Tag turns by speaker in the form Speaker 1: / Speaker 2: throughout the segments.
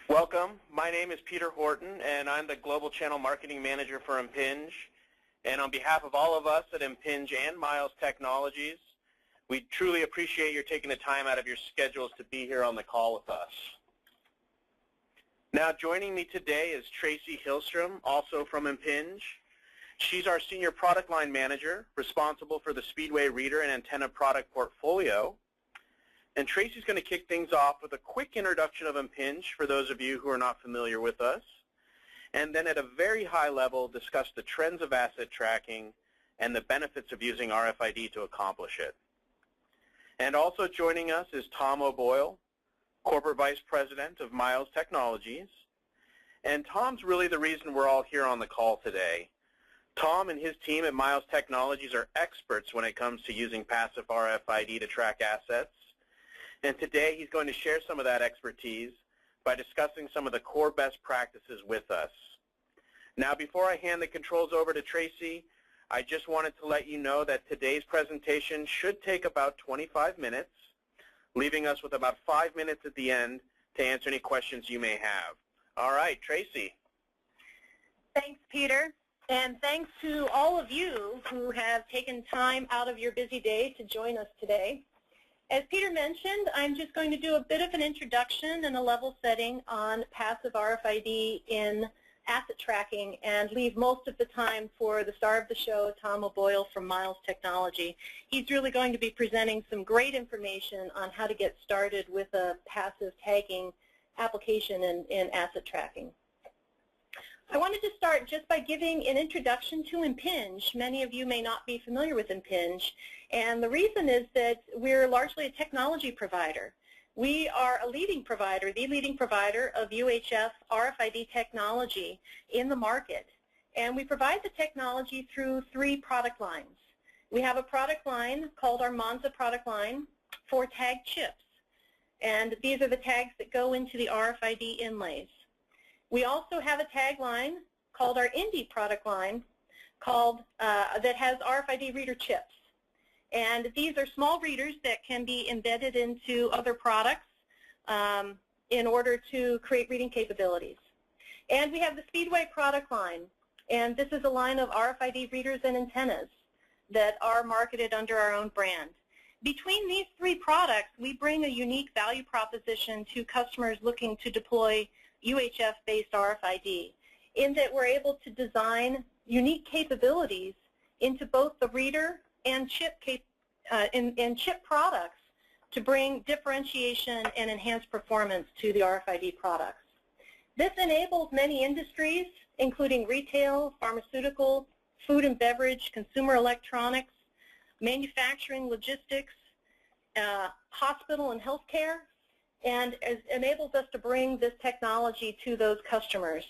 Speaker 1: Welcome. My name is Peter Horton, and I'm the Global Channel Marketing Manager for Impinj. And on behalf of all of us at Impinj and Miles Technologies, we truly appreciate your taking the time out of your schedules to be here on the call with us. Now, joining me today is Tracy Hillstrom, also from Impinj. She's our Senior Product Line Manager, responsible for the Speedway Reader and Antenna product portfolio. And Tracy's going to kick things off with a quick introduction of Impinj for those of you who are not familiar with us, and then at a very high level discuss the trends of asset tracking and the benefits of using RFID to accomplish it. And also joining us is Tom O'Boyle, Corporate Vice President of Miles Technologies. And Tom's really the reason we're all here on the call today. Tom and his team at Miles Technologies are experts when it comes to using passive RFID to track assets. And today he's going to share some of that expertise by discussing some of the core best practices with us. Now, before I hand the controls over to Tracy, I just wanted to let you know that today's presentation should take about 25 minutes, leaving us with about 5 minutes at the end to answer any questions you may have. All right, Tracy.
Speaker 2: Thanks, Peter. And thanks to all of you who have taken time out of your busy day to join us today. As Peter mentioned, I'm just going to do a bit of an introduction and a level setting on passive RFID in asset tracking and leave most of the time for the star of the show, Tom O'Boyle from Miles Technology. He's really going to be presenting some great information on how to get started with a passive tagging application in asset tracking. I wanted to start just by giving an introduction to Impinj. Many of you may not be familiar with Impinj, and the reason is that we're largely a technology provider. We are a leading provider, the leading provider of UHF RFID technology in the market, and we provide the technology through 3 product lines. We have a product line called our Monza product line for tag chips, and these are the tags that go into the RFID inlays. We also have a tag line called our Indy product line that has RFID reader chips. And these are small readers that can be embedded into other products in order to create reading capabilities. And we have the Speedway product line. And this is a line of RFID readers and antennas that are marketed under our own brand. Between these 3 products, we bring a unique value proposition to customers looking to deploy UHF-based RFID, in that we're able to design unique capabilities into both the reader and chip products to bring differentiation and enhanced performance to the RFID products. This enables many industries, including retail, pharmaceutical, food and beverage, consumer electronics, manufacturing, logistics, hospital and healthcare, and enables us to bring this technology to those customers.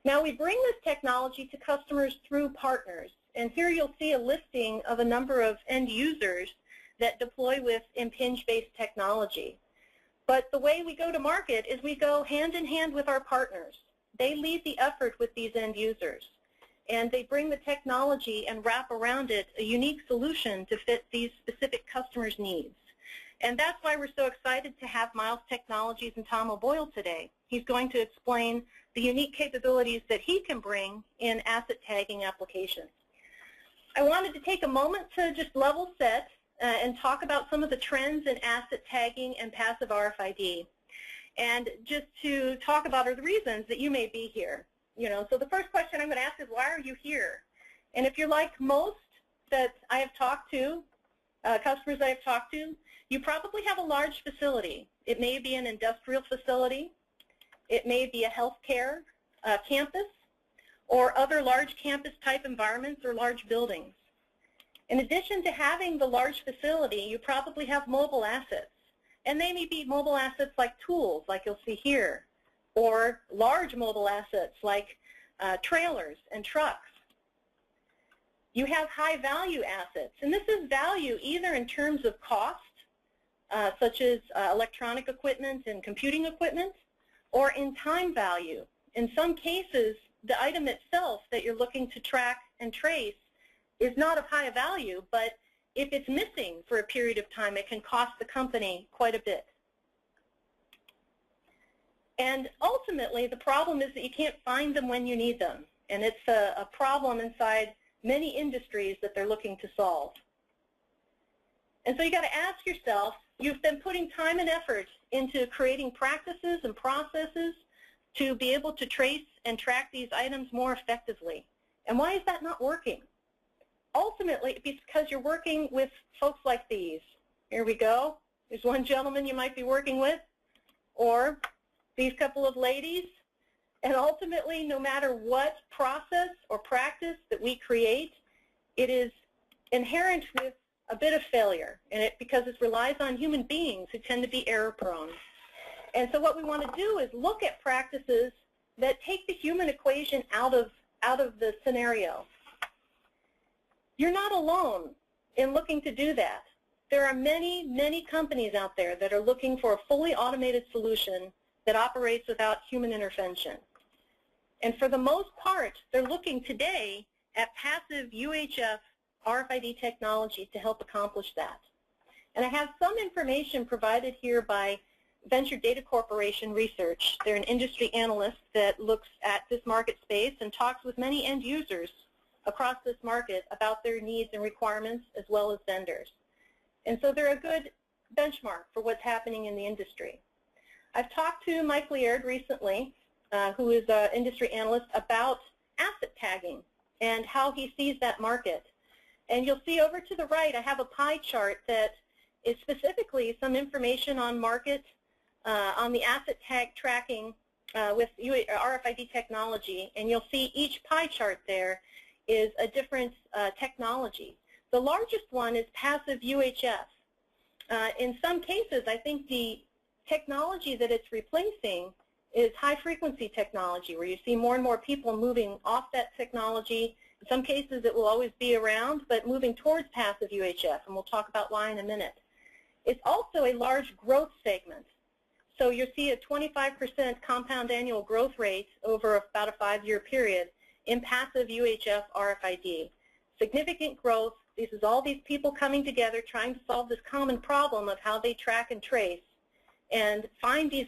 Speaker 2: Now, we bring this technology to customers through partners, and here you'll see a listing of a number of end users that deploy with Impinj-based technology. But the way we go to market is we go hand in hand with our partners. They lead the effort with these end users, and they bring the technology and wrap around it a unique solution to fit these specific customers' needs. And that's why we're so excited to have Miles Technologies and Tom O'Boyle today. He's going to explain the unique capabilities that he can bring in asset tagging applications. I wanted to take a moment to just level set and talk about some of the trends in asset tagging and passive RFID. And just to talk about are the reasons that you may be here. So the first question I'm going to ask is, why are you here? And if you're like most that I have talked to, customers I have talked to, you probably have a large facility. It may be an industrial facility, it may be a healthcare campus, or other large campus type environments or large buildings. In addition to having the large facility, you probably have mobile assets. And they may be mobile assets like tools, like you'll see here, or large mobile assets like trailers and trucks. You have high value assets, and this is value either in terms of cost, such as electronic equipment and computing equipment, or in time value. In some cases, the item itself that you're looking to track and trace is not of high value, but if it's missing for a period of time, it can cost the company quite a bit. And ultimately, the problem is that you can't find them when you need them. And it's a problem inside many industries that they're looking to solve. And so you got to ask yourself, you've been putting time and effort into creating practices and processes to be able to trace and track these items more effectively. And why is that not working? Ultimately, it's because you're working with folks like these. Here we go. There's one gentleman you might be working with, or these couple of ladies. And ultimately, no matter what process or practice that we create, it is inherent with a bit of failure, and because it relies on human beings who tend to be error-prone. And so what we want to do is look at practices that take the human equation out of the scenario. You're not alone in looking to do that. There are many, many companies out there that are looking for a fully automated solution that operates without human intervention. And for the most part, they're looking today at passive UHF RFID technology to help accomplish that. And I have some information provided here by Venture Data Corporation Research. They're an industry analyst that looks at this market space and talks with many end users across this market about their needs and requirements as well as vendors. And so they're a good benchmark for what's happening in the industry. I've talked to Mike Liard recently, who is an industry analyst, about asset tagging and how he sees that market. And you'll see over to the right, I have a pie chart that is specifically some information on market, on the asset tag tracking with RFID technology. And you'll see each pie chart there is a different technology. The largest one is passive UHF. In some cases, I think the technology that it's replacing is high-frequency technology, where you see more and more people moving off that technology. In some cases, it will always be around, but moving towards passive UHF, and we'll talk about why in a minute. It's also a large growth segment. So you'll see a 25% compound annual growth rate over about a 5-year period in passive UHF RFID. Significant growth. This is all these people coming together trying to solve this common problem of how they track and trace and find these